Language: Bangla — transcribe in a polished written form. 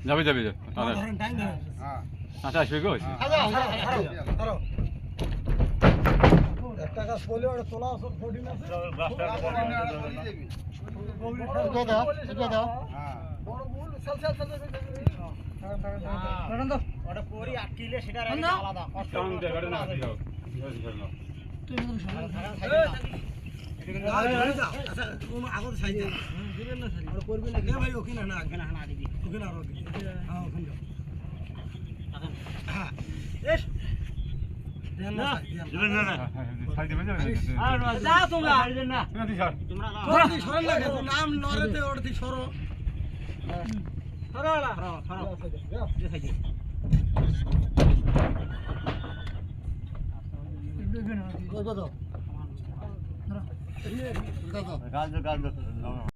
যাবে যাবে আচ্ছা আসবে গো একটা গাছ বলে ওটা তোলা ফোর্টিন আছে বড় ভুল চল চল চল ওটা পরি আটকিলে সেটা আলাদা কষ্ট না তুমি আচ্ছা কোন আগত সাইজে দিবেন না স্যার আর করবে না ভাই ওকে না না আগে না দিবি ওকে না রবি হ্যাঁ ওখানে যাও হ্যাঁ এস দেন না দিবেন না না সাইজ দিবেন আর যা তোমরা দিবেন না তোমরা সরল লাগে নাম নরেতে ওড়তি সরো সরলা সরো যে সাইজে কত গাছ গাছ